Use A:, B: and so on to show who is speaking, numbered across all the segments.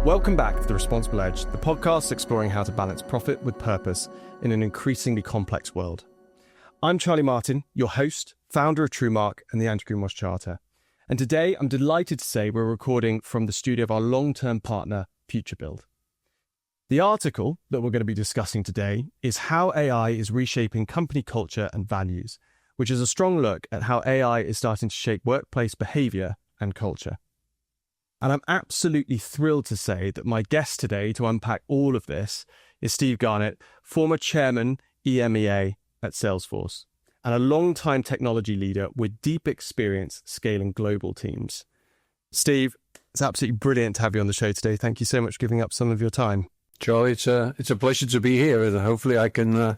A: Welcome back to The Responsible Edge, the podcast exploring how to balance profit with purpose in an increasingly complex world. I'm Charlie Martin, your host, founder of TrueMark and the Anti-Greenwash Charter. And today I'm delighted to say we're recording from the studio of our long-term partner, FutureBuild. The article that we're going to be discussing today is How AI is Reshaping Company Culture and Values, which is a strong look at how AI is starting to shape workplace behavior and culture. And I'm absolutely thrilled to say that my guest today to unpack all of this is Steve Garnett, former chairman EMEA at Salesforce, and a long-time technology leader with deep experience scaling global teams. Steve, it's absolutely brilliant to have you on the show today. Thank you so much for giving up some of your time.
B: Charlie, it's a pleasure to be here, and hopefully I can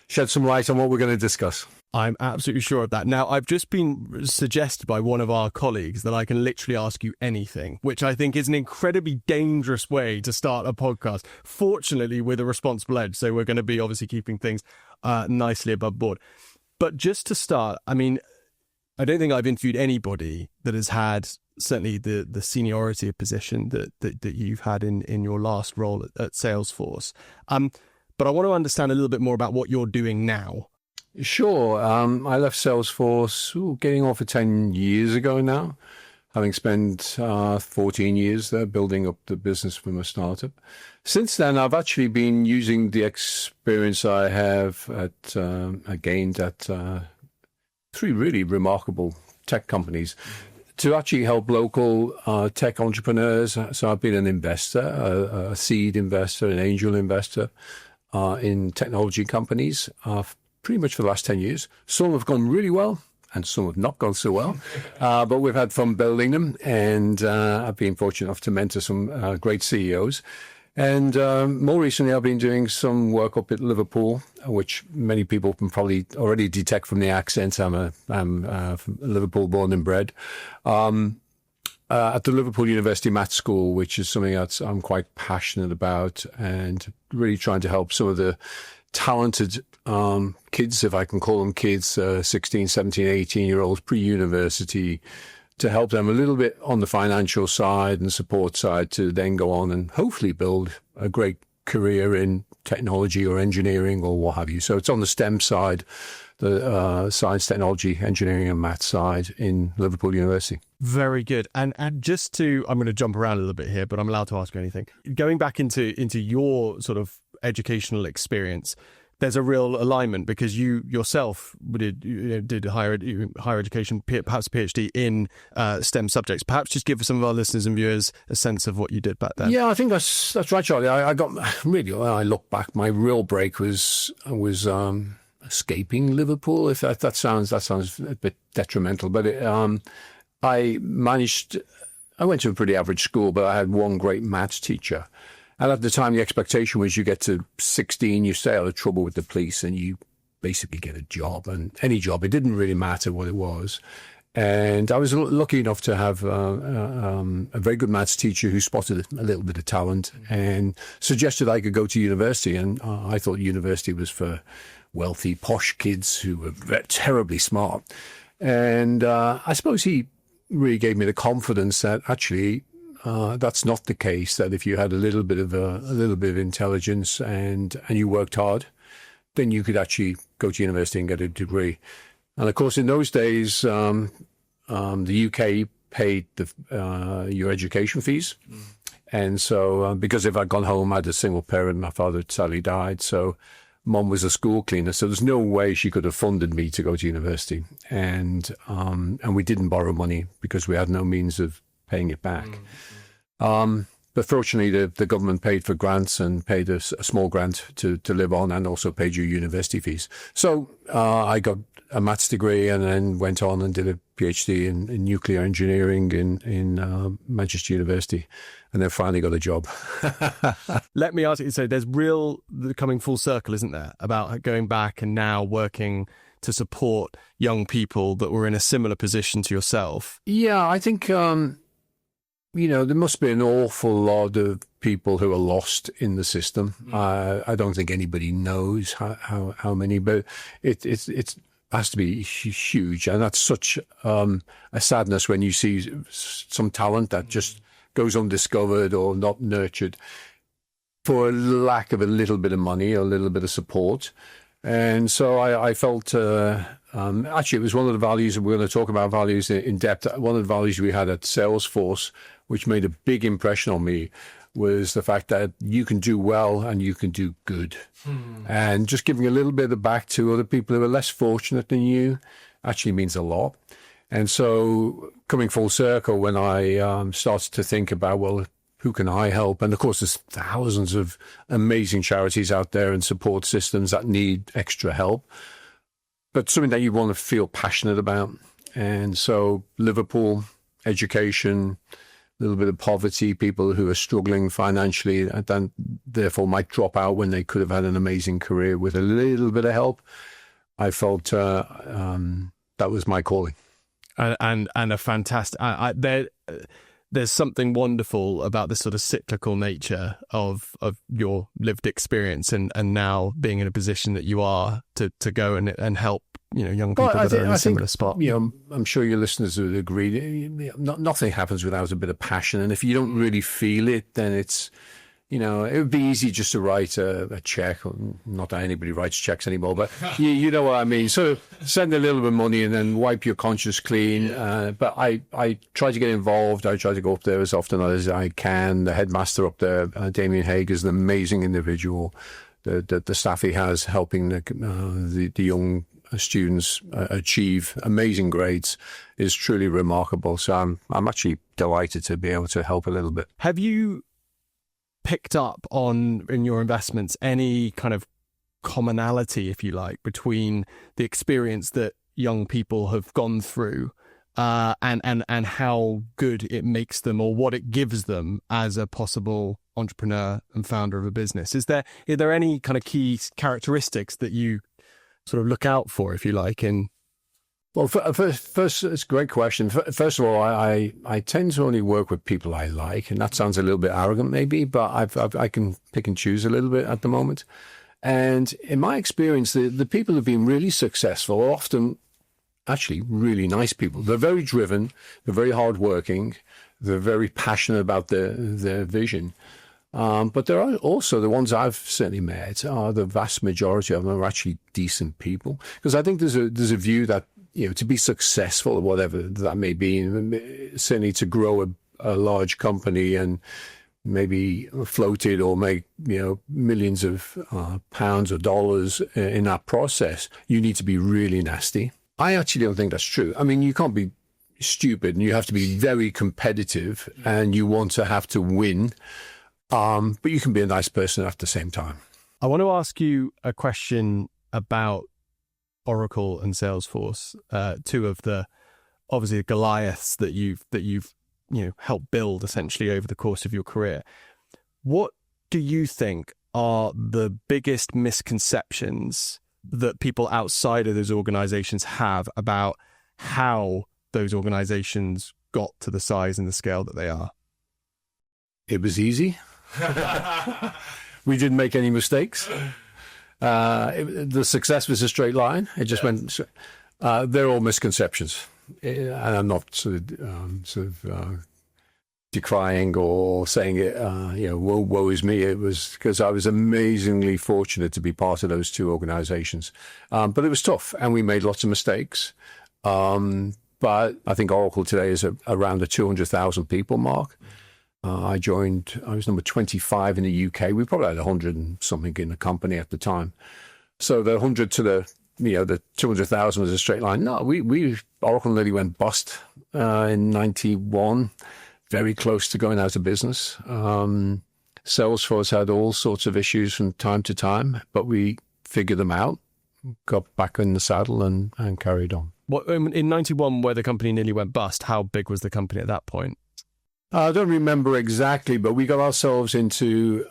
B: shed some light on what we're going to discuss.
A: I'm absolutely sure of that. Now, I've just been suggested by one of our colleagues that I can literally ask you anything, which I think is an incredibly dangerous way to start a podcast. Fortunately, with a responsible edge, so we're going to be obviously keeping things nicely above board. But just to start, I mean, I don't think I've interviewed anybody that has had certainly the seniority of position that you've had in your last role at Salesforce. But I want to understand a little bit more about what you're doing now.
B: Sure. I left Salesforce getting on for 10 years ago now, having spent 14 years there building up the business from a startup. Since then, I've actually been using the experience I have gained at three really remarkable tech companies to actually help local tech entrepreneurs. So I've been an investor, a seed investor, an angel investor in technology companies pretty much for the last 10 years. Some have gone really well and some have not gone so well, but we've had fun building them, and I've been fortunate enough to mentor some great CEOs. And more recently, I've been doing some work up at Liverpool, which many people can probably already detect from the accent. I'm from Liverpool born and bred. At the Liverpool University Maths School, which is something that I'm quite passionate about, and really trying to help some of the talented kids, if I can call them kids, 16, 17, 18-year-olds pre-university, to help them a little bit on the financial side and support side to then go on and hopefully build a great career in technology or engineering or what have you. So it's on the STEM side, the science, technology, engineering and math side in Liverpool University.
A: Very good. And just to, I'm going to jump around a little bit here, but I'm allowed to ask you anything. Going back into your sort of educational experience, there's a real alignment because you yourself did higher education, perhaps a PhD in STEM subjects. Perhaps just give some of our listeners and viewers a sense of what you did back then.
B: Yeah, I think that's right, Charlie. I got really, when I look back, my real break was escaping Liverpool. If that sounds a bit detrimental, but I went to a pretty average school, but I had one great maths teacher. And at the time, the expectation was you get to 16, you stay out of trouble with the police, and you basically get a job, and any job. It didn't really matter what it was. And I was lucky enough to have a very good maths teacher who spotted a little bit of talent and suggested I could go to university. And I thought university was for wealthy, posh kids who were terribly smart. And I suppose he really gave me the confidence that actually that's not the case, that if you had a little bit of intelligence and you worked hard, then you could actually go to university and get a degree. And of course, in those days, the UK paid your education fees. And so because if I'd gone home, I had a single parent, my father sadly died, so Mom was a school cleaner, so there's no way she could have funded me to go to university. And we didn't borrow money because we had no means of paying it back. But fortunately, the government paid for grants and paid a small grant to live on, and also paid your university fees. So I got a maths degree and then went on and did a PhD in nuclear engineering in Manchester University, and then finally got a job.
A: Let me ask you, so there's real coming full circle, isn't there, about going back and now working to support young people that were in a similar position to yourself?
B: Yeah, I think there must be an awful lot of people who are lost in the system. I don't think anybody knows how many, but it has to be huge. And that's such a sadness when you see some talent that just goes undiscovered or not nurtured for lack of a little bit of money or a little bit of support. And so I felt, actually, it was one of the values, and we're going to talk about values in depth. One of the values we had at Salesforce, which made a big impression on me, was the fact that you can do well and you can do good. And just giving a little bit of back to other people who are less fortunate than you actually means a lot. And so coming full circle, when I started to think about, well, who can I help? And of course, there's thousands of amazing charities out there and support systems that need extra help, but something that you want to feel passionate about. And so Liverpool, education, a little bit of poverty, people who are struggling financially and then therefore might drop out when they could have had an amazing career with a little bit of help. I felt that was my calling.
A: And a fantastic, there's something wonderful about the sort of cyclical nature of your lived experience and now being in a position that you are to go and help, young people that are in a similar spot.
B: I'm sure your listeners would agree. Nothing happens without a bit of passion. And if you don't really feel it, then it's, it would be easy just to write a check. Not that anybody writes checks anymore, but you know what I mean. Sort of send a little bit of money and then wipe your conscience clean. But I try to get involved. I try to go up there as often as I can. The headmaster up there, Damien Haig, is an amazing individual. The staff he has helping the young students achieve amazing grades is truly remarkable. So I'm actually delighted to be able to help a little bit.
A: Have you picked up on, in your investments, any kind of commonality, if you like, between the experience that young people have gone through and how good it makes them or what it gives them as a possible entrepreneur and founder of a business? Are there any kind of key characteristics that you sort of look out for, if you like, in?
B: Well, first, it's a great question. First of all, I tend to only work with people I like, and that sounds a little bit arrogant maybe, but I can pick and choose a little bit at the moment. And in my experience, the people who've been really successful are often actually really nice people. They're very driven, they're very hardworking, they're very passionate about their vision. But there are also the ones I've certainly met are the vast majority of them are actually decent people. Because I think there's a view that, to be successful or whatever that may be, certainly to grow a large company and maybe float it or make, millions of pounds or dollars in that process, you need to be really nasty. I actually don't think that's true. I mean, you can't be stupid and you have to be very competitive and you want to have to win. But you can be a nice person at the same time.
A: I want to ask you a question about Oracle and Salesforce, two of the obviously Goliaths that you've helped build essentially over the course of your career. What do you think are the biggest misconceptions that people outside of those organizations have about how those organizations got to the size and the scale that they are?
B: It was easy. We didn't make any mistakes. The success was a straight line. It just went. They're all misconceptions, and I'm not sort of decrying or saying it. Woe is me. It was because I was amazingly fortunate to be part of those two organizations, but it was tough, and we made lots of mistakes. But I think Oracle today is around the 200,000 people mark. I was number 25 in the UK. We probably had 100 and something in the company at the time. So the 100 to the 200,000 was a straight line. No, Oracle nearly went bust in 91, very close to going out of business. Salesforce had all sorts of issues from time to time, but we figured them out, got back in the saddle and carried on.
A: What, in 91, where the company nearly went bust, how big was the company at that point?
B: I don't remember exactly, but we got ourselves into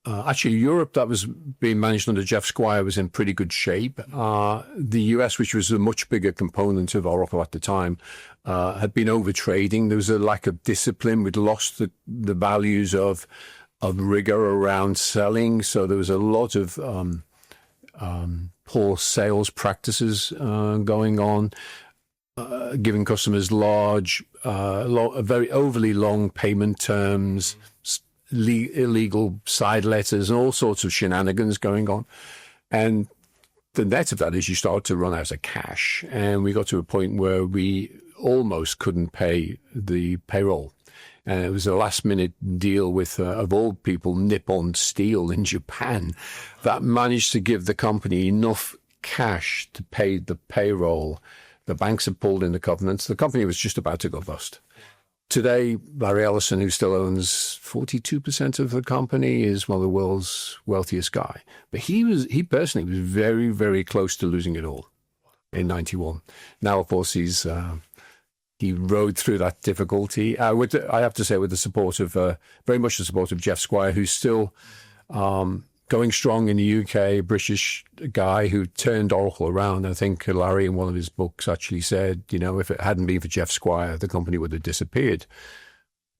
B: actually Europe that was being managed under Jeff Squire was in pretty good shape. The US, which was a much bigger component of Oracle at the time, had been over trading. There was a lack of discipline. We'd lost the values of rigor around selling. So there was a lot of poor sales practices going on. giving customers very overly long payment terms, illegal side letters, and all sorts of shenanigans going on. And the net of that is you start to run out of cash. And we got to a point where we almost couldn't pay the payroll. And it was a last-minute deal with, of all people, Nippon Steel in Japan that managed to give the company enough cash to pay the payroll. The banks had pulled in the covenants. The company was just about to go bust. Today, Larry Ellison, who still owns 42% of the company, is one of the world's wealthiest guy. But he personally was very, very close to losing it all in 91. Now, of course, he rode through that difficulty. I have to say, with the support of, very much the support of Jeff Squire, who's still going strong in the UK, a British guy who turned Oracle around. I think Larry, in one of his books, actually said, if it hadn't been for Jeff Squire, the company would have disappeared.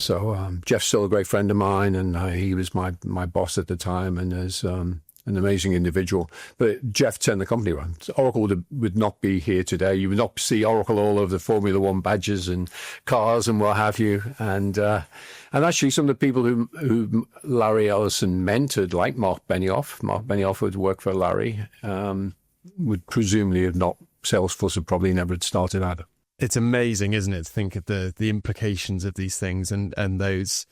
B: So Jeff's still a great friend of mine, and he was my boss at the time, and is an amazing individual. But Jeff turned the company around. So Oracle would not be here today. You would not see Oracle all over the Formula One badges and cars and what have you. And actually, some of the people who Larry Ellison mentored, like Mark Benioff would work for Larry, would presumably have not. Salesforce would probably never had started either.
A: It's amazing, isn't it, to think of the implications of these things and those,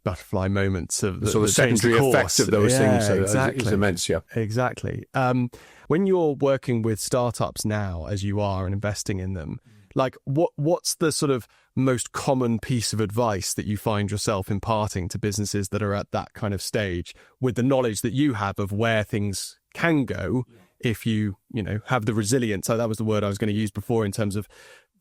A: butterfly moments of the
B: sort of secondary effects of those things. So
A: exactly.
B: It's immense, yeah.
A: Exactly. When you're working with startups now, as you are, and investing in them, like what's the sort of most common piece of advice that you find yourself imparting to businesses that are at that kind of stage, with the knowledge that you have of where things can go if you have the resilience? So that was the word I was going to use before, in terms of,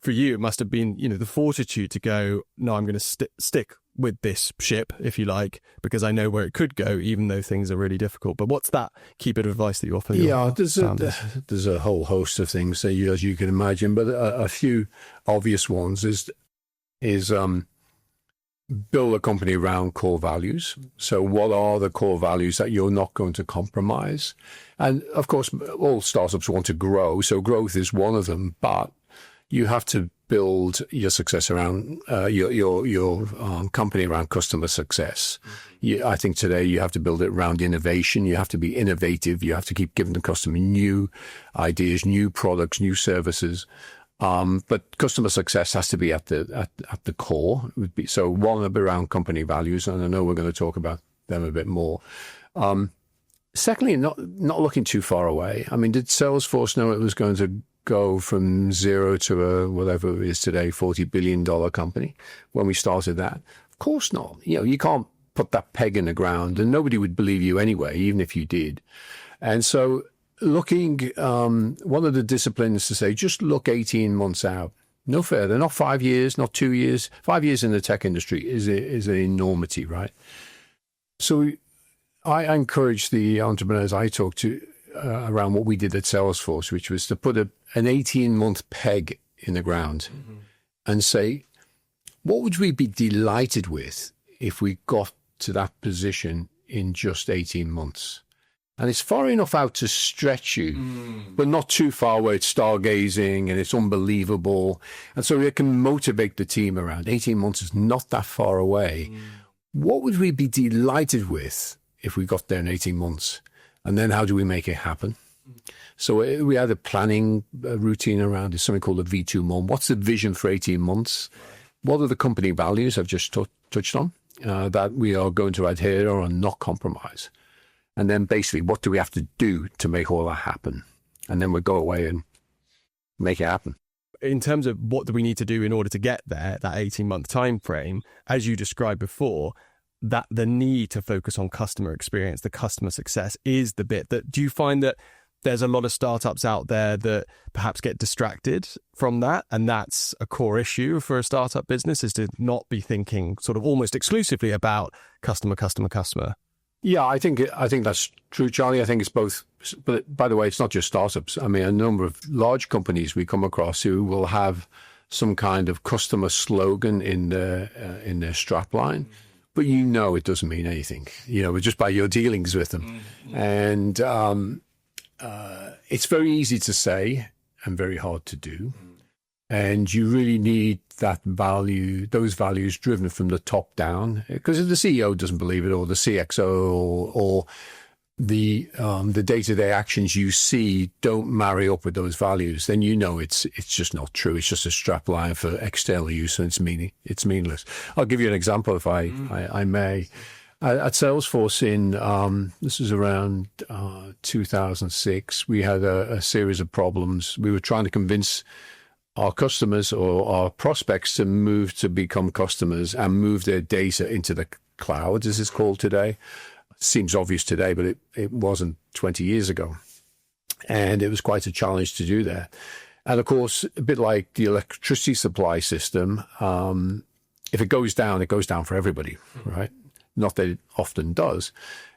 A: for you, it must have been, the fortitude to go, no, I'm going to stick with this ship, if you like, because I know where it could go, even though things are really difficult. But what's that key bit of advice that you offer?
B: There's a whole host of things, as you can imagine, but a few obvious ones is build a company around core values. So what are the core values that you're not going to compromise? And of course, all startups want to grow, so growth is one of them, but you have to build your success around your company around customer success. I think today you have to build it around innovation. You have to be innovative. You have to keep giving the customer new ideas, new products, new services. But customer success has to be at the core. So one would be around company values, and I know we're going to talk about them a bit more. Secondly, not looking too far away. I mean, did Salesforce know it was going to go from zero to whatever it is today, $40 billion company when we started that? Of course not. You can't put that peg in the ground, and nobody would believe you anyway, even if you did. And so looking, one of the disciplines to say, just look 18 months out. No further, not 5 years, not 2 years. 5 years in the tech industry is an enormity, right? So I encourage the entrepreneurs I talk to around what we did at Salesforce, which was to put an 18-month peg in the ground and say, what would we be delighted with if we got to that position in just 18 months? And it's far enough out to stretch you, but not too far where it's stargazing and it's unbelievable. And so it can motivate the team around 18 months is not that far away. What would we be delighted with if we got there in 18 months? And then how do we make it happen? So we had a planning routine around something called the V2 MOM. What's the vision for 18 months? What are the company values I've just touched on that we are going to adhere or not compromise? And then basically, what do we have to do to make all that happen? And then we'll go away and make it happen.
A: In terms of what do we need to do in order to get there, that 18-month time frame, as you described before, that the need to focus on customer experience, the customer success is the bit that, do you find that there's a lot of startups out there that perhaps get distracted from that, and that's a core issue for a startup business, is to not be thinking sort of almost exclusively about customer?
B: Yeah, I think that's true, Charlie. I think it's both. But by the way, it's not just startups. I mean, a number of large companies we come across who will have some kind of customer slogan in their strapline, but it doesn't mean anything. Just by your dealings with them, and it's very easy to say and very hard to do. And you really need those values driven from the top down, because if the CEO doesn't believe it, or the CXO, or the day-to-day actions you see don't marry up with those values, then it's just not true. It's just a strap line for external use, and it's meaningless. I'll give you an example, if I may. At Salesforce this was around 2006, we had a series of problems. We were trying to convince our customers or our prospects to move to become customers and move their data into the cloud, as it's called today. Seems obvious today, but it wasn't 20 years ago. And it was quite a challenge to do that. And of course, a bit like the electricity supply system, if it goes down for everybody, right? Not that it often does.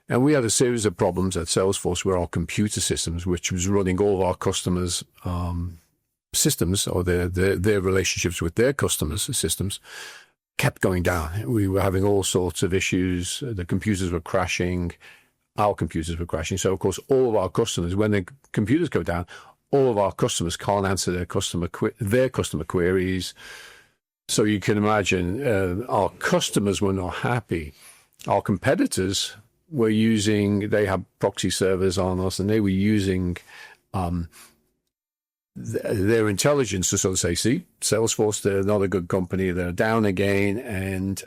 B: And we had a series of problems at Salesforce where our computer systems, which was running all of our customers' systems, or their relationships with their customers' systems, kept going down. We were having all sorts of issues. The computers were crashing. Our computers were crashing. So, of course, all of our customers, when the computers go down, all of our customers can't answer their customer queries. So you can imagine our customers were not happy. Our competitors they had proxy servers on us, and they were using their intelligence to sort of say, see, Salesforce, they're not a good company, they're down again, and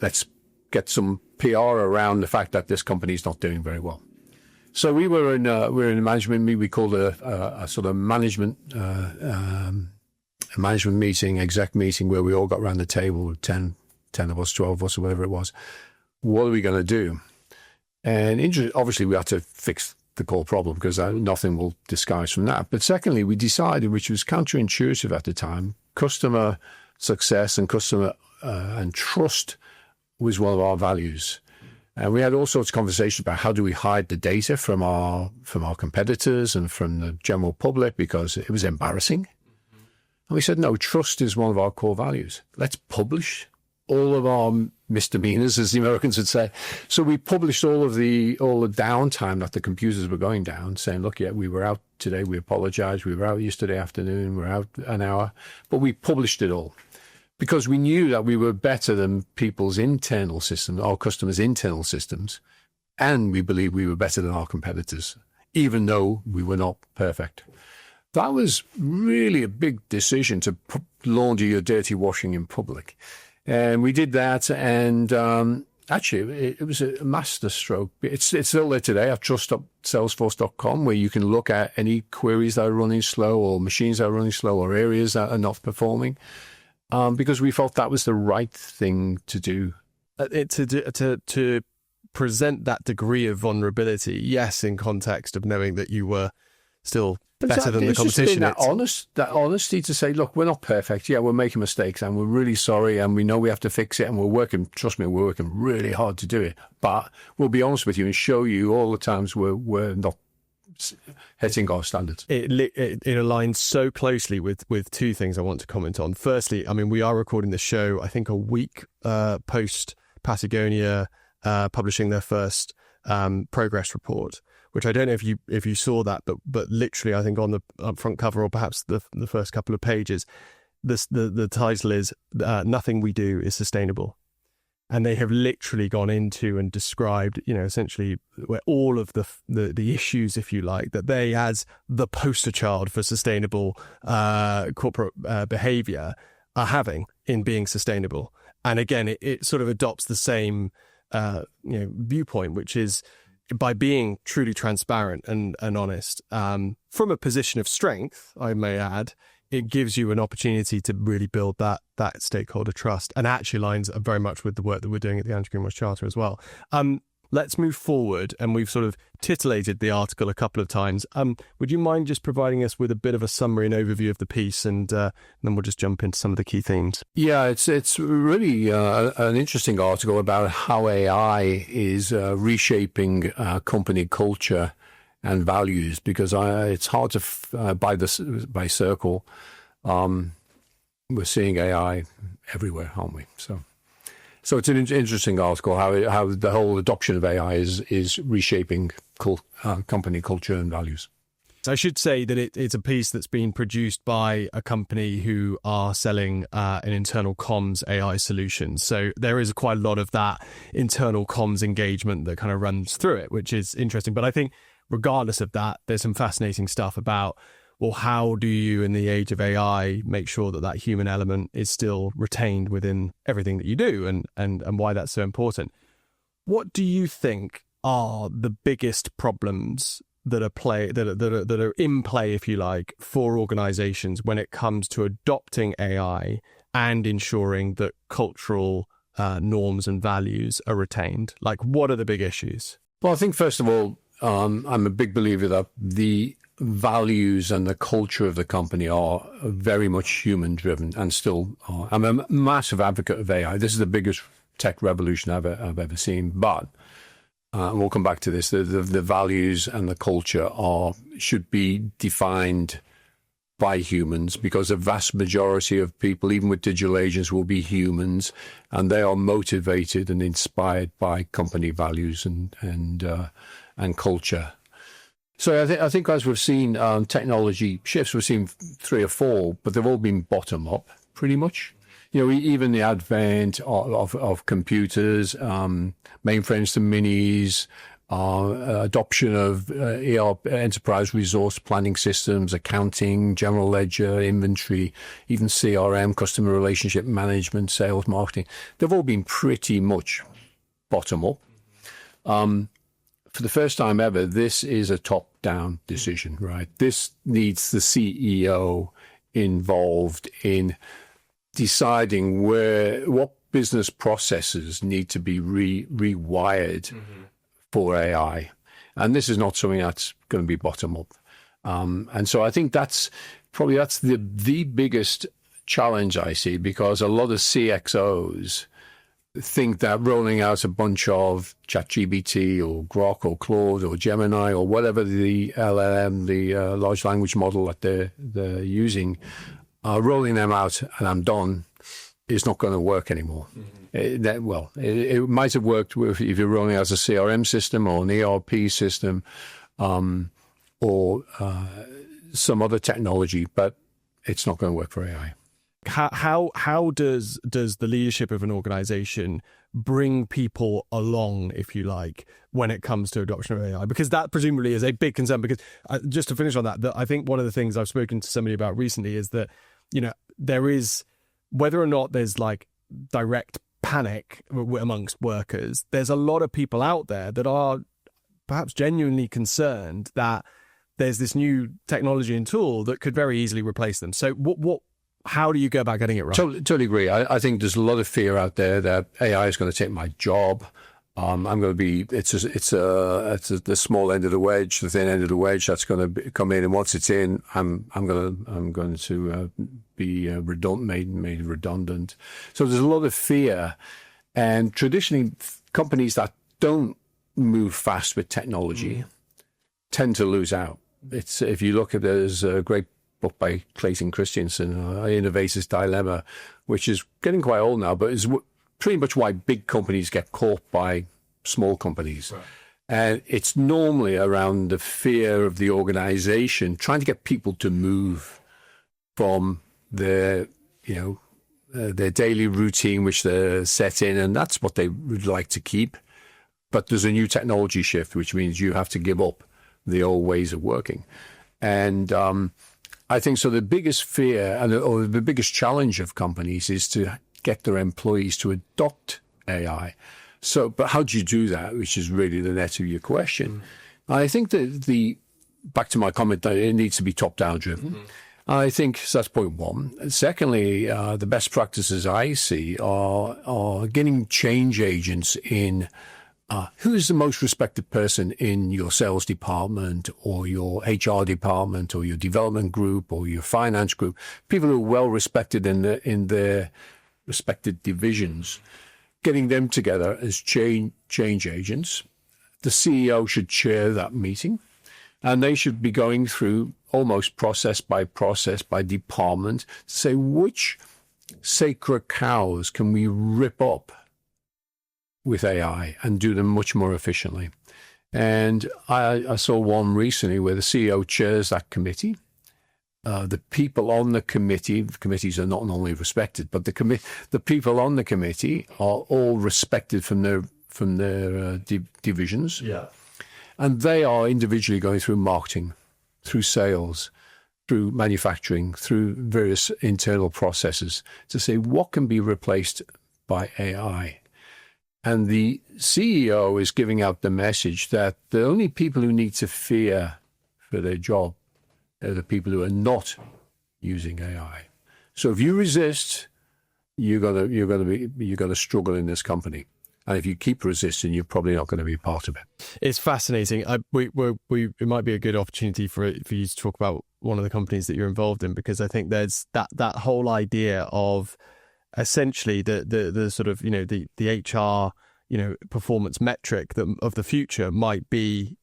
B: let's get some PR around the fact that this company is not doing very well. So we were in a management meeting. We called a sort of management meeting, exec meeting, where we all got around the table, 10 of us, 12 of us, or whatever it was. What are we going to do? And obviously we had to fix the core problem, because nothing will disguise from that. But secondly, we decided, which was counterintuitive at the time, customer success and customer and trust was one of our values. And we had all sorts of conversations about how do we hide the data from our competitors and from the general public, because it was embarrassing. And we said, no, trust is one of our core values. Let's publish all of our misdemeanors, as the Americans would say. So we published all the downtime that the computers were going down, saying, look, yeah, we were out today, we apologize, we were out yesterday afternoon, we're out an hour, but we published it all because we knew that we were better than people's internal systems, our customers' internal systems, and we believed we were better than our competitors, even though we were not perfect. That was really a big decision, to launder your dirty washing in public. And we did that, and actually, it was a masterstroke. It's still there today. I've trust.salesforce.com, where you can look at any queries that are running slow, or machines that are running slow, or areas that are not performing, because we felt that was the right thing to do.
A: To present that degree of vulnerability, yes, in context of knowing that you were still better than the competition.
B: That honesty to say, look, we're not perfect. Yeah, we're making mistakes, and we're really sorry, and we know we have to fix it, and we're working really hard to do it. But we'll be honest with you and show you all the times we're not hitting our standards.
A: It aligns so closely with two things I want to comment on. Firstly, I mean, we are recording the show, I think, a week post Patagonia publishing their first progress report, which I don't know if you saw that, but literally, I think on the front cover, or perhaps the first couple of pages, the title is "Nothing We Do Is Sustainable," and they have literally gone into and described, essentially where all of the issues, if you like, that they, as the poster child for sustainable corporate behavior, are having in being sustainable. And again, it sort of adopts the same viewpoint, which is, by being truly transparent and honest, from a position of strength, I may add, it gives you an opportunity to really build that stakeholder trust, and actually aligns very much with the work that we're doing at the Andrew Greenwald Charter as well. Let's move forward, and we've sort of titillated the article a couple of times. Would you mind just providing us with a bit of a summary and overview of the piece, and then we'll just jump into some of the key themes? Yeah,
B: it's really an interesting article about how AI is reshaping company culture and values, because it's hard to by Cerkl. We're seeing AI everywhere, aren't we? So it's an interesting article, how the whole adoption of AI is reshaping company culture and values.
A: So I should say that it's a piece that's been produced by a company who are selling an internal comms AI solution. So there is quite a lot of that internal comms engagement that kind of runs through it, which is interesting. But I think regardless of that, there's some fascinating stuff about, well, how do you, in the age of AI, make sure that that human element is still retained within everything that you do, and why that's so important. What do you think are the biggest problems that are in play, if you like, for organizations when it comes to adopting AI and ensuring that cultural norms and values are retained? Like, what are the big issues?
B: Well, I think, first of all, I'm a big believer that the values and the culture of the company are very much human driven and still are. I'm a massive advocate of AI. This is the biggest tech revolution I've ever seen. But and we'll come back to this. The values and the culture should be defined by humans, because the vast majority of people, even with digital agents, will be humans, and they are motivated and inspired by company values and culture. So I think as we've seen technology shifts, we've seen 3 or 4, but they've all been bottom up pretty much. You know, even the advent of computers, mainframes to minis, adoption of ERP, enterprise resource planning systems, accounting, general ledger, inventory, even CRM, customer relationship management, sales, marketing. They've all been pretty much bottom up. For the first time ever, this is a top-down decision, right? This needs the CEO involved in deciding what business processes need to be rewired for AI. And this is not something that's going to be bottom up. And so I think that's the biggest challenge I see, because a lot of CXOs think that rolling out a bunch of ChatGPT or Grok or Claude or Gemini or whatever the LLM, the large language model that they're using, rolling them out and I'm done, is not going to work anymore. It might have worked if you're rolling out a CRM system or an ERP system or some other technology, but it's not going to work for AI.
A: How does the leadership of an organization bring people along, if you like, when it comes to adoption of AI? Because that presumably is a big concern. Because just to finish on that, I think one of the things I've spoken to somebody about recently is that, you know, there is, whether or not there's like direct panic amongst workers, there's a lot of people out there that are perhaps genuinely concerned that there's this new technology and tool that could very easily replace them. So how do you go about getting it right?
B: Totally agree. I think there's a lot of fear out there that AI is going to take my job. I'm going to be. It's the small end of the wedge, the thin end of the wedge that's going to come in, and once it's in, I'm going to be made redundant. So there's a lot of fear, and traditionally, companies that don't move fast with technology tend to lose out. It's, if you look at, there's a great book by Clayton Christensen, Innovator's Dilemma, which is getting quite old now, but is pretty much why big companies get caught by small companies. Right. And it's normally around the fear of the organization, trying to get people to move from their daily routine, which they're set in, and that's what they would like to keep. But there's a new technology shift, which means you have to give up the old ways of working. And I think so. The biggest fear or the biggest challenge of companies is to get their employees to adopt AI. So, but how do you do that? Which is really the net of your question. I think that back to my comment that it needs to be top-down driven. I think so that's point one. Secondly, the best practices I see are getting change agents in. Who is the most respected person in your sales department or your HR department or your development group or your finance group? People who are well respected in their respected divisions. Getting them together as change agents. The CEO should chair that meeting, and they should be going through almost process by department to say which sacred cows can we rip up with AI and do them much more efficiently. And I saw one recently where the CEO chairs that committee. The people on the committees are not normally respected, but the people on the committee are all respected from their divisions.
A: Yeah.
B: And they are individually going through marketing, through sales, through manufacturing, through various internal processes to say what can be replaced by AI. And the CEO is giving out the message that the only people who need to fear for their job are the people who are not using AI. So if you resist, you're gonna struggle in this company. And if you keep resisting, you're probably not going to be part of it.
A: It's fascinating. It might be a good opportunity for you to talk about one of the companies that you're involved in, because I think there's that whole idea of essentially the sort of, the HR, performance metric of the future might be,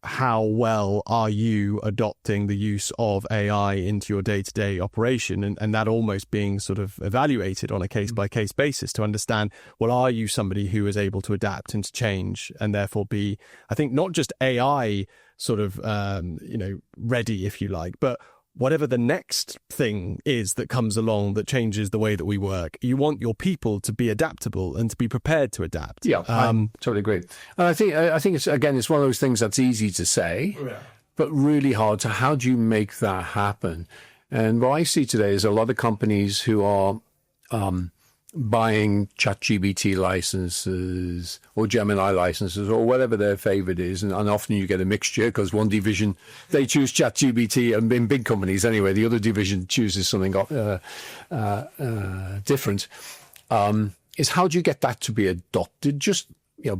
A: how well are you adopting the use of AI into your day-to-day operation, and that almost being sort of evaluated on a case-by-case basis to understand, well, are you somebody who is able to adapt and to change and therefore be, I think, not just AI sort of, ready, if you like, but whatever the next thing is that comes along that changes the way that we work, you want your people to be adaptable and to be prepared to adapt.
B: Yeah, I totally agree. And I think it's one of those things that's easy to say, but really hard to, how do you make that happen? And what I see today is a lot of companies who are buying ChatGPT licenses or Gemini licenses or whatever their favorite is. And often you get a mixture, because one division, they choose ChatGPT, and in big companies anyway, the other division chooses something different. Is how do you get that to be adopted? Just,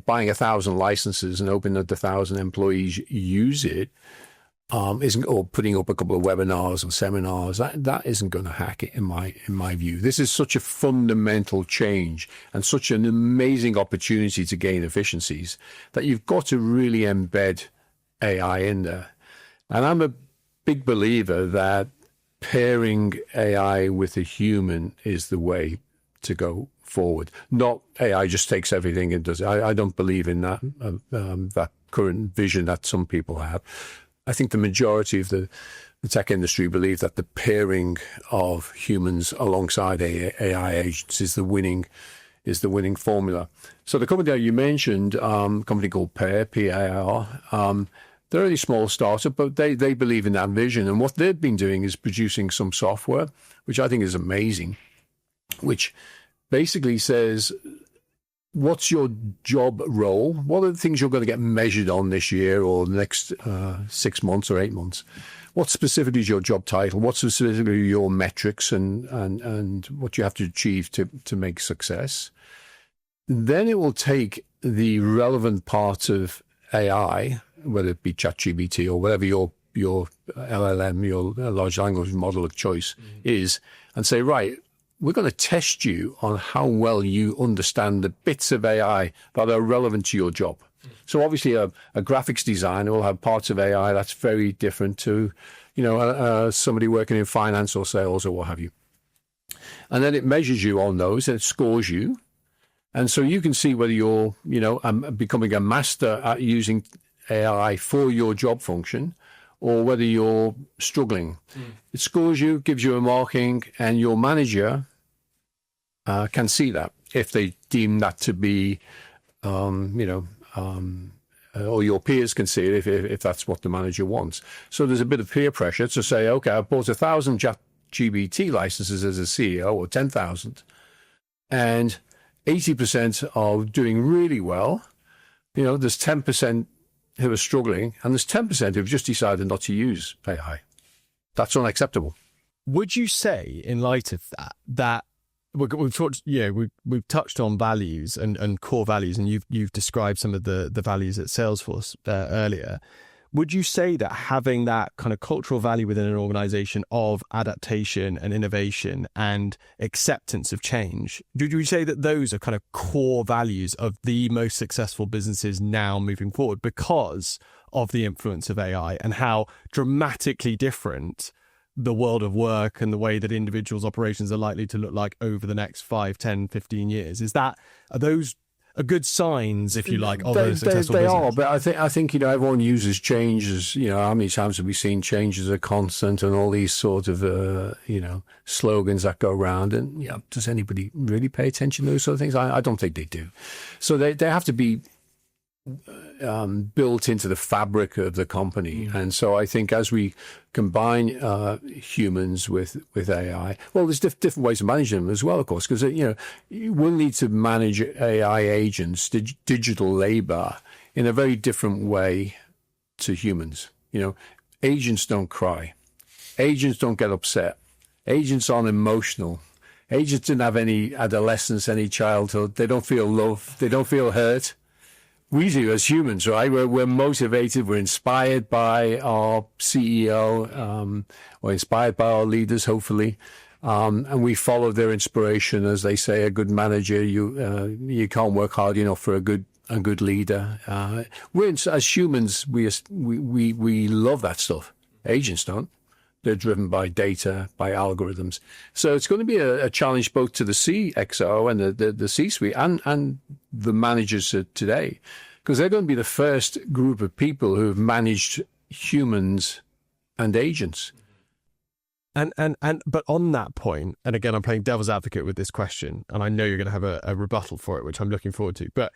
B: buying 1,000 licenses and hoping that 1,000 employees use it or putting up a couple of webinars or seminars, that isn't going to hack it in my view. This is such a fundamental change and such an amazing opportunity to gain efficiencies that you've got to really embed AI in there. And I'm a big believer that pairing AI with a human is the way to go forward. Not AI just takes everything and does it. I don't believe in that that current vision that some people have. I think the majority of the tech industry believe that the pairing of humans alongside AI agents is the winning formula. So the company that you mentioned, a company called Pair, P-A-R, they're a really small startup, but they believe in that vision. And what they've been doing is producing some software, which I think is amazing, which basically says, what's your job role? What are the things you're going to get measured on this year or the next 6 months or 8 months? What specifically is your job title? What's specifically your metrics and what you have to achieve to make success? Then it will take the relevant parts of AI, whether it be ChatGPT or whatever your LLM, your large language model of choice is, and say, right, we're going to test you on how well you understand the bits of AI that are relevant to your job. So obviously a graphics designer will have parts of AI that's very different to, somebody working in finance or sales or what have you. And then it measures you on those and it scores you. And so you can see whether you're, becoming a master at using AI for your job function, or whether you're struggling. It scores you, gives you a marking, and your manager can see that if they deem that to be, or your peers can see it if that's what the manager wants. So there's a bit of peer pressure to say, okay, I've bought 1,000 ChatGPT licenses as a CEO, or 10,000, and 80% are doing really well. There's 10% who are struggling, and there's 10% who've just decided not to use AI. That's unacceptable.
A: Would you say, in light of that we've talked, we've touched on values and core values, and you've described some of the values at Salesforce earlier. Would you say that having that kind of cultural value within an organization of adaptation and innovation and acceptance of change, would you say that those are kind of core values of the most successful businesses now moving forward because of the influence of AI and how dramatically different the world of work and the way that individuals' operations are likely to look like over the next 5, 10, 15 years? Are good signs, if you like, of
B: They,
A: a successful
B: they
A: business?
B: are, but I think everyone uses change as, how many times have we seen change as a constant and all these sort of, slogans that go around, and, does anybody really pay attention to those sort of things? I don't think they do. So they have to be built into the fabric of the company. And so I think as we combine humans with AI, well, there's different ways of managing them as well, of course, because, you will need to manage AI agents, digital labor, in a very different way to humans. Agents don't cry. Agents don't get upset. Agents aren't emotional. Agents didn't have any adolescence, any childhood. They don't feel love. They don't feel hurt. We do as humans, right? We're motivated. We're inspired by our CEO, or inspired by our leaders, hopefully, and we follow their inspiration. As they say, a good manager, you can't work hard enough for a good leader. As humans, we love that stuff. Agents don't. They're driven by data, by algorithms. So it's going to be a challenge both to the CXO and the C-suite and the managers today, because they're going to be the first group of people who have managed humans and agents.
A: But on that point, and again, I'm playing devil's advocate with this question, and I know you're going to have a rebuttal for it, which I'm looking forward to. But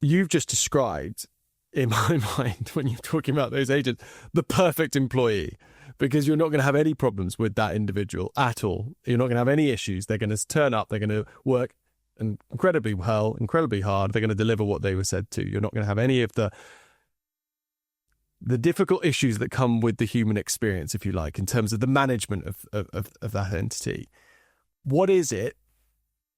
A: you've just described, in my mind, when you're talking about those agents, the perfect employee. Because you're not going to have any problems with that individual at all. You're not going to have any issues. They're going to turn up. They're going to work incredibly well, incredibly hard. They're going to deliver what they were said to. You're not going to have any of the difficult issues that come with the human experience, if you like, in terms of the management of that entity. What is it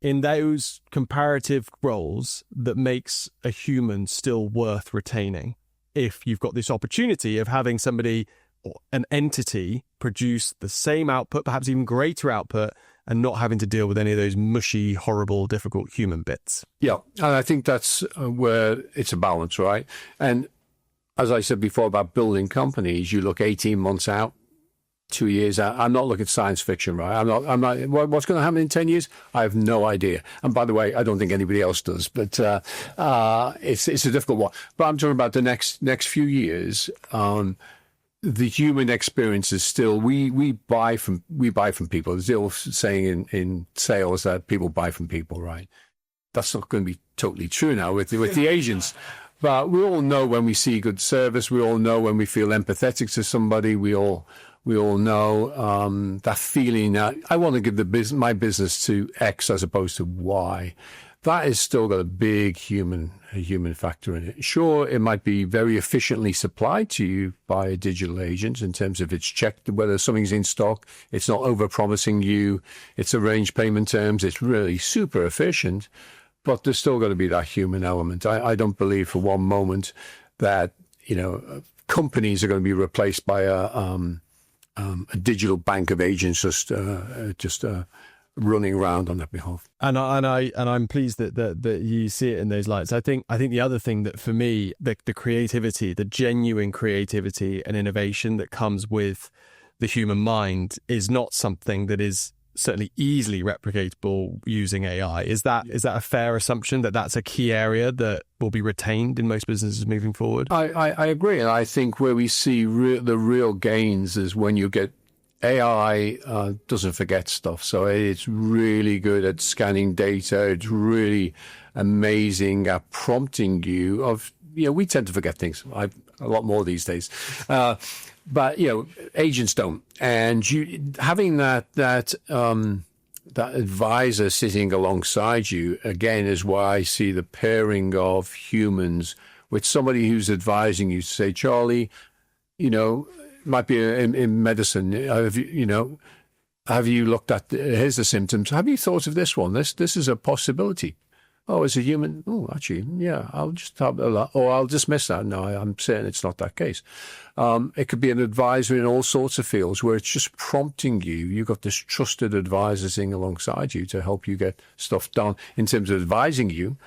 A: in those comparative roles that makes a human still worth retaining if you've got this opportunity of having somebody or an entity produce the same output, perhaps even greater output, and not having to deal with any of those mushy, horrible, difficult human bits?
B: Yeah, and I think that's where it's a balance, right? And as I said before about building companies, you look 18 months out, 2 years out. I'm not looking at science fiction, right? I'm not. What's going to happen in 10 years? I have no idea. And by the way, I don't think anybody else does. But it's a difficult one. But I'm talking about the next few years. The human experience is still, we buy from people. There's the old saying in sales that people buy from people, right? That's not going to be totally true now with the agents. But we all know when we see good service. We all know when we feel empathetic to somebody. We all know that feeling that I want to give my business to X as opposed to Y. That has still got a big human factor in it. Sure, it might be very efficiently supplied to you by a digital agent in terms of it's checked whether something's in stock, it's not over-promising you, it's arranged payment terms, it's really super efficient, but there's still got to be that human element. I don't believe for one moment that, companies are going to be replaced by a digital bank of agents just running around on their behalf.
A: And I'm pleased that you see it in those lights. I think the other thing that for me, the creativity, the genuine creativity and innovation that comes with the human mind is not something that is certainly easily replicatable using AI. Is that a fair assumption that that's a key area that will be retained in most businesses moving forward?
B: I agree. And I think where we see the real gains is when you get AI doesn't forget stuff. So it's really good at scanning data. It's really amazing at prompting you of, we tend to forget things a lot more these days. But, agents don't. And having that advisor sitting alongside you, again, is why I see the pairing of humans with somebody who's advising you to say, Charlie, might be in medicine. Have you looked at, here's the symptoms. Have you thought of this one? This is a possibility. Oh, as a human, actually, yeah, I'll just have a lot, or I'll dismiss that. No, I'm saying it's not that case. It could be an advisor in all sorts of fields where it's just prompting you. You've got this trusted advisor sitting alongside you to help you get stuff done in terms of advising you.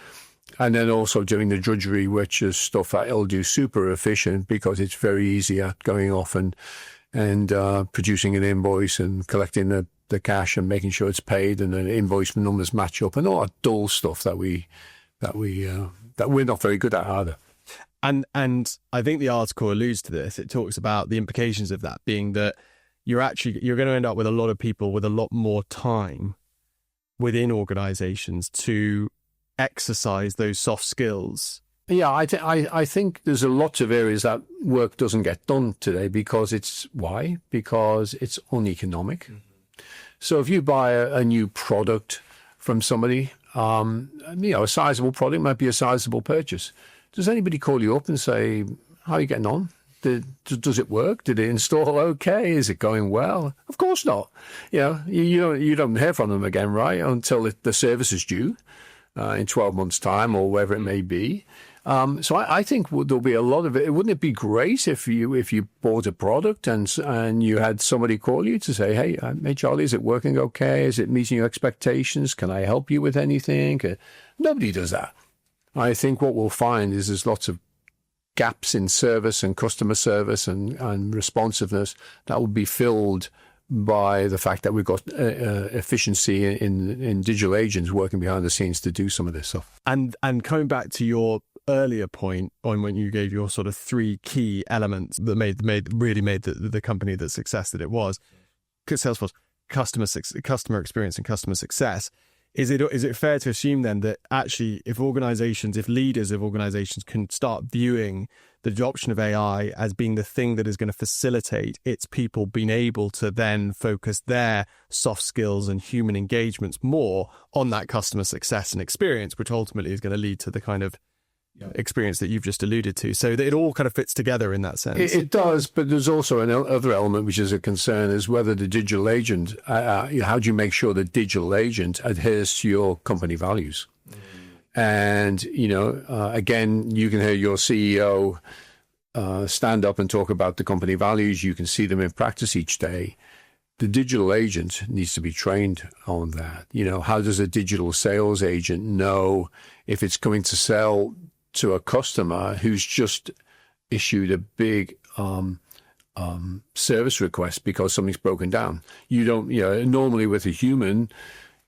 B: And then also doing the drudgery, which is stuff that it'll do super efficient because it's very easy at going off and producing an invoice and collecting the cash and making sure it's paid and then invoice numbers match up and all that dull stuff that we that we're not very good at either.
A: And I think the article alludes to this. It talks about the implications of that being that you're going to end up with a lot of people with a lot more time within organizations to exercise those soft skills.
B: Yeah, I think there's a lot of areas that work doesn't get done today because it's uneconomic. Mm-hmm. So if you buy a new product from somebody, a sizable product might be a sizable purchase. Does anybody call you up and say, how are you getting on? Does it work? Did it install okay? Is it going well? Of course not. You don't hear from them again, right? Until the service is due in 12 months' time or wherever it may be. So I think there'll be a lot of it. Wouldn't it be great if you bought a product and you had somebody call you to say, hey, Charlie, is it working okay? Is it meeting your expectations? Can I help you with anything? Nobody does that. I think what we'll find is there's lots of gaps in service and customer service and responsiveness that will be filled by the fact that we've got efficiency in digital agents working behind the scenes to do some of this stuff.
A: And coming back to your earlier point on when you gave your sort of 3 key elements that really made the company the success that it was, Salesforce, customer experience and customer success. Is it fair to assume then that actually if leaders of organizations can start viewing the adoption of AI as being the thing that is going to facilitate its people being able to then focus their soft skills and human engagements more on that customer success and experience, which ultimately is going to lead to the kind of experience that you've just alluded to, so that it all kind of fits together in that sense? It
B: does, but there's also another element which is a concern, is whether the digital agent, how do you make sure the digital agent adheres to your company values? And, again, you can hear your CEO stand up and talk about the company values. You can see them in practice each day. The digital agent needs to be trained on that. How does a digital sales agent know if it's coming to sell to a customer who's just issued a big service request because something's broken down? You don't, normally with a human,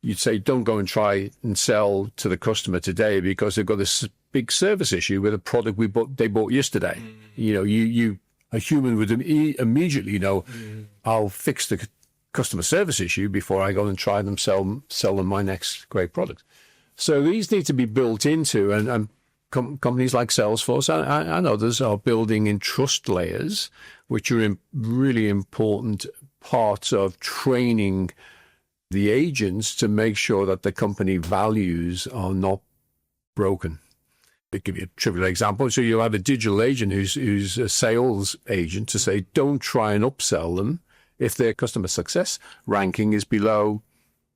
B: you'd say, don't go and try and sell to the customer today because they've got this big service issue with a product they bought yesterday. A human would immediately know, I'll fix the customer service issue before I go and try them sell them my next great product. So these need to be built into, and companies like Salesforce and others are building in trust layers, which are really important parts of training the agents to make sure that the company values are not broken. I'll give you a trivial example. So you have a digital agent who's a sales agent to say, don't try and upsell them if their customer success ranking is below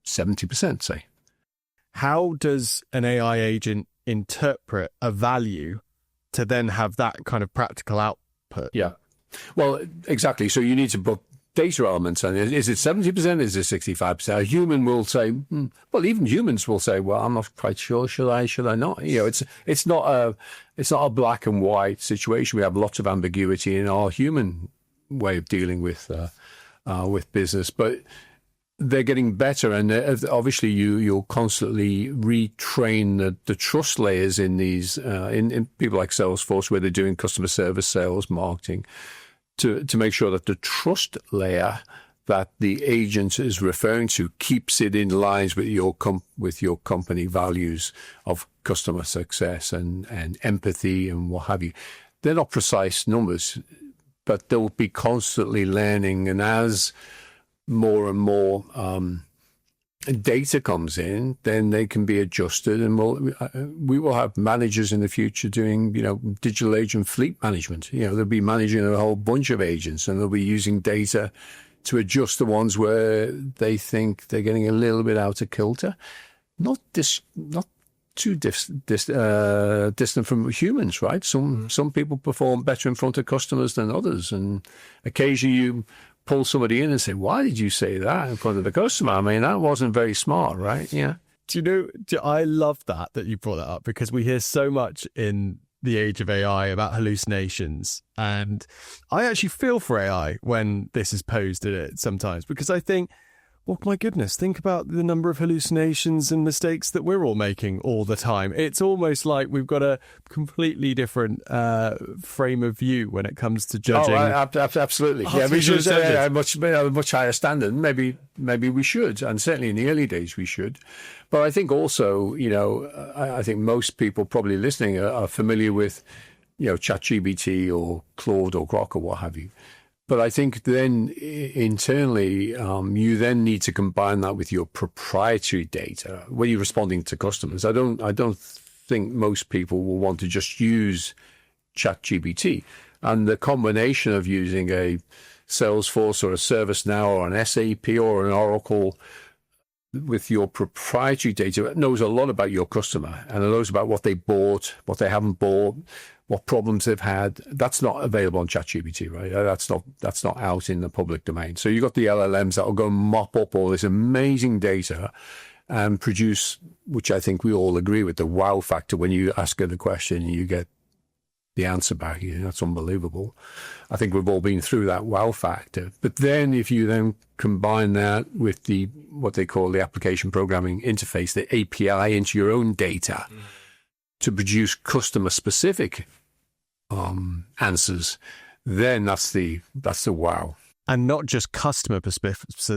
B: 70%, say.
A: How does an AI agent interpret a value to then have that kind of practical output?
B: Yeah. Well, exactly. So you need to put data elements on it. Is it 70%? Is it 65%? A human will say, well, even humans will say, well, I'm not quite sure. Should I not? It's not a black and white situation. We have lots of ambiguity in our human way of dealing with business, but they're getting better, and obviously you'll constantly retrain the trust layers in these in people like Salesforce, where they're doing customer service, sales, marketing, to make sure that the trust layer that the agent is referring to keeps it in lines with your company values of customer success and empathy and what have you. They're not precise numbers, but they'll be constantly learning, and as more and more data comes in, then they can be adjusted, and we will have managers in the future doing, digital agent fleet management. They'll be managing a whole bunch of agents, and they'll be using data to adjust the ones where they think they're getting a little bit out of kilter. Not too distant from humans, right? Some people perform better in front of customers than others, and occasionally you pull somebody in and say, why did you say that in front of the customer? I mean, that wasn't very smart, right? Yeah.
A: I love that you brought that up, because we hear so much in the age of AI about hallucinations, and I actually feel for AI when this is posed at it sometimes, because I think well, my goodness, think about the number of hallucinations and mistakes that we're all making all the time. It's almost like we've got a completely different frame of view when it comes to judging.
B: Absolutely. Yeah, we should say a much higher standard. Maybe we should, and certainly in the early days we should. But I think also, I think most people probably listening are familiar with, ChatGPT or Claude or Grok or what have you. But I think then internally, you then need to combine that with your proprietary data when you're responding to customers. I don't think most people will want to just use ChatGPT, and the combination of using a Salesforce or a ServiceNow or an SAP or an Oracle with your proprietary data knows a lot about your customer, and it knows about what they bought, what they haven't bought, what problems they've had. That's not available on ChatGPT, right? That's not out in the public domain. So you've got the LLMs that will go mop up all this amazing data and produce, which I think we all agree with, the wow factor. When you ask it a question, you get the answer back. That's unbelievable. I think we've all been through that wow factor. But then if you then combine that with what they call the application programming interface, the API into your own data to produce customer specific answers, then that's the wow.
A: And not just customer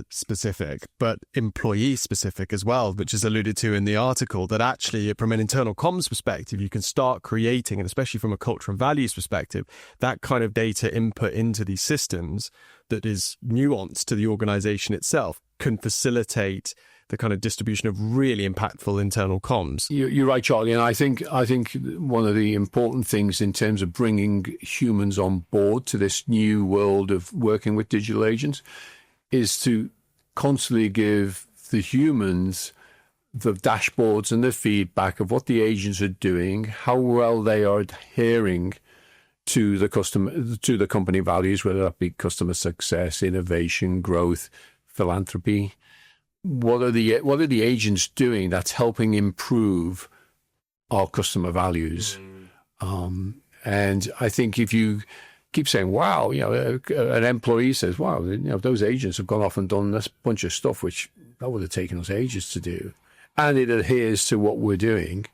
A: specific, but employee specific as well, which is alluded to in the article, that actually from an internal comms perspective, you can start creating, and especially from a culture and values perspective, that kind of data input into these systems that is nuanced to the organization itself can facilitate the kind of distribution of really impactful internal comms.
B: You're right, Charlie. And I think one of the important things in terms of bringing humans on board to this new world of working with digital agents is to constantly give the humans the dashboards and the feedback of what the agents are doing, how well they are adhering to the company values, whether that be customer success, innovation, growth, philanthropy. What are the agents doing that's helping improve our customer values? And I think if you keep saying, wow, an employee says, wow, those agents have gone off and done this bunch of stuff, which that would have taken us ages to do, and it adheres to what we're doing,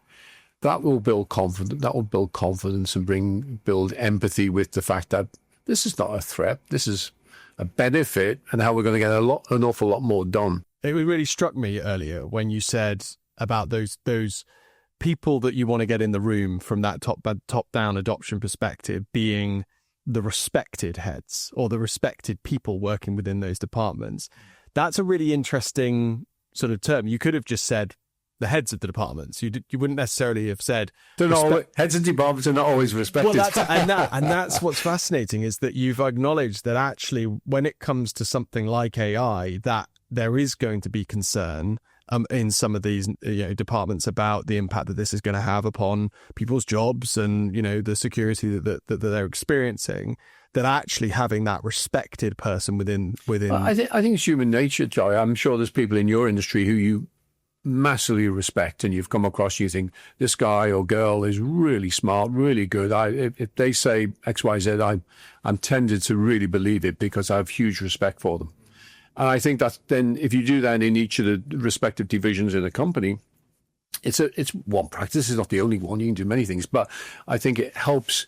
B: that will build confidence. That will build confidence and build empathy with the fact that this is not a threat. This is a benefit, and how we're going to get an awful lot more done.
A: It really struck me earlier when you said about those people that you want to get in the room from that top-down adoption perspective being the respected heads or the respected people working within those departments. That's a really interesting sort of term. You could have just said the heads of the departments. You wouldn't necessarily have said
B: heads of departments are not always respected.
A: Well, that's what's fascinating, is that you've acknowledged that actually when it comes to something like AI, that there is going to be concern in some of these departments about the impact that this is going to have upon people's jobs and the security that they're experiencing. That actually having that respected person within.
B: I think it's human nature, Joy. I'm sure there's people in your industry who you massively respect, and you've come across, you think this guy or girl is really smart, really good. If they say X, Y, Z, I'm tended to really believe it because I have huge respect for them. And I think that then if you do that in each of the respective divisions in a company, it's one practice. It's not the only one. You can do many things, but I think it helps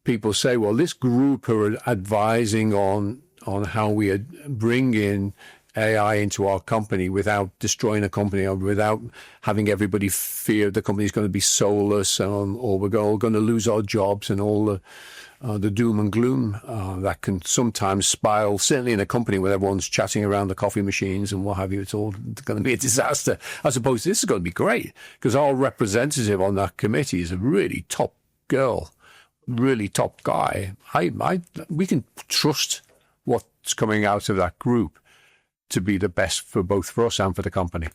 B: people say, well, this group are advising on how we bring in AI into our company without destroying a company or without having everybody fear the company is going to be soulless or we're all going to lose our jobs and all the doom and gloom that can sometimes spiral, certainly in a company where everyone's chatting around the coffee machines and what have you. It's all going to be a disaster. I suppose this is going to be great because our representative on that committee is a really top girl, really top guy. We can trust what's coming out of that group to be the best for both for us and for the company.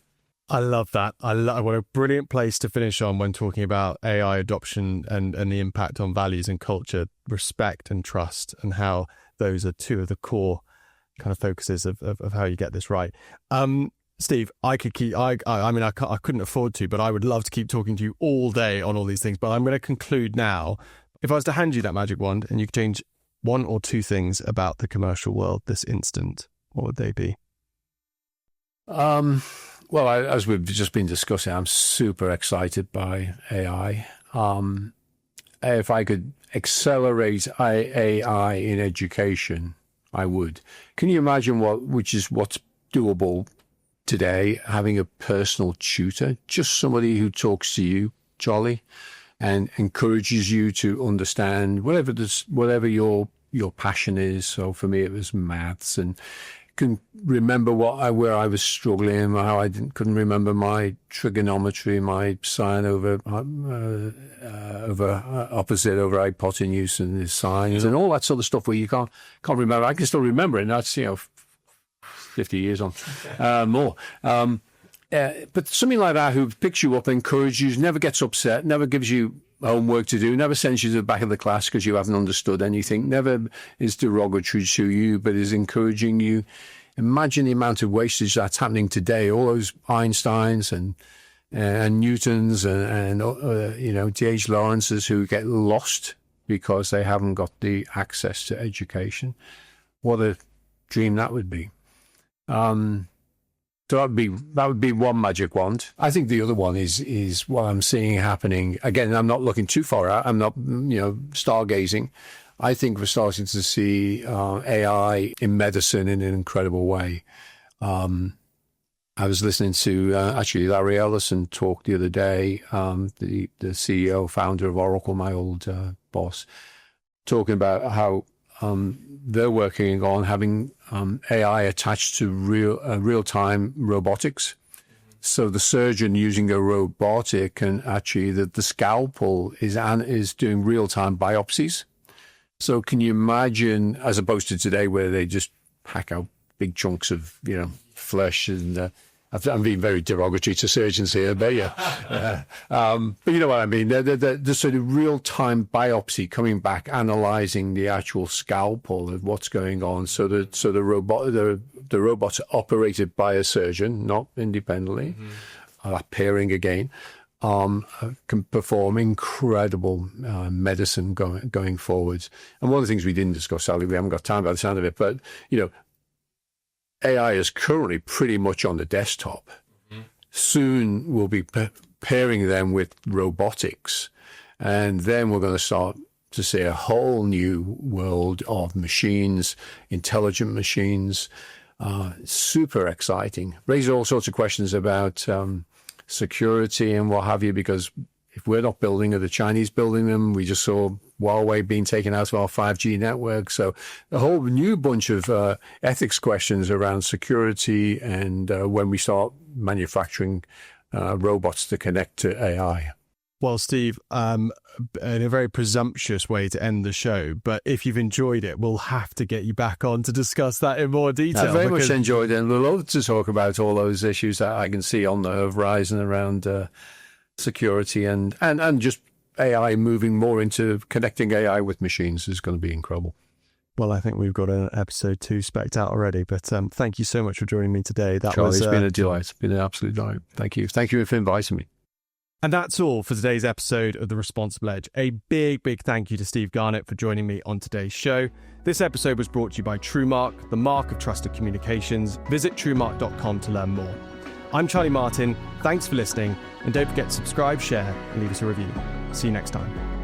A: I love that. What a brilliant place to finish on when talking about AI adoption and the impact on values and culture, respect and trust, and how those are two of the core kind of focuses of how you get this right. Steve, I couldn't afford to, but I would love to keep talking to you all day on all these things. But I'm going to conclude now. If I was to hand you that magic wand and you could change one or two things about the commercial world this instant, what would they be?
B: Well, as we've just been discussing, I'm super excited by AI. If I could accelerate AI in education, I would. Can you imagine what's doable today? Having a personal tutor, just somebody who talks to you, Charlie, and encourages you to understand whatever your passion is. So for me, it was maths, and can remember where I was struggling, how I couldn't remember my trigonometry, my sine over opposite over hypotenuse and the sines and all that sort of stuff where you can't remember. I can still remember it, and that's 50 years on more. But something like that, who picks you up, encourages you, never gets upset, never gives you homework to do, never sends you to the back of the class because you haven't understood anything, never is derogatory to you, but is encouraging you. Imagine the amount of wastage that's happening today. All those Einsteins and Newtons and D.H. Lawrences who get lost because they haven't got the access to education. What a dream that would be. So that would be one magic wand. I think the other one is what I'm seeing happening. Again, I'm not looking too far out. I'm not, stargazing. I think we're starting to see AI in medicine in an incredible way. I was listening to actually Larry Ellison talk the other day, the CEO, founder of Oracle, my old boss, talking about how they're working on having AI attached to real-time robotics. So the surgeon using a robotic can actually, the scalpel is doing real-time biopsies. So can you imagine, as opposed to today where they just hack out big chunks of, flesh and I'm being very derogatory to surgeons here, but yeah. But you know what I mean. The sort of real-time biopsy coming back, analysing the actual scalpel of what's going on. So the robots are operated by a surgeon, not independently. That pairing again can perform incredible medicine going forwards. And one of the things we didn't discuss, sadly, we haven't got time by the sound of it, but AI is currently pretty much on the desktop. Soon we'll be pairing them with robotics. And then we're going to start to see a whole new world of machines, intelligent machines. Super exciting. Raises all sorts of questions about security and what have you, because if we're not building, are the Chinese building them? We just saw Huawei being taken out of our 5G network. So a whole new bunch of ethics questions around security and when we start manufacturing robots to connect to AI.
A: Well, Steve, in a very presumptuous way to end the show, but if you've enjoyed it, we'll have to get you back on to discuss that in more detail.
B: I very much enjoyed it, and we'll love to talk about all those issues that I can see on the horizon around security and just AI moving more into connecting AI with machines is going to be incredible.
A: Well, I think we've got an episode 2 spec'd out already, but thank you so much for joining me today.
B: Charlie, it's been a delight. It's been an absolute delight. Thank you. Thank you for inviting me.
A: And that's all for today's episode of The Responsible Edge. A big, big thank you to Steve Garnett for joining me on today's show. This episode was brought to you by TrueMark, the mark of trusted communications. Visit truemark.com to learn more. I'm Charlie Martin. Thanks for listening. And don't forget to subscribe, share, and leave us a review. See you next time.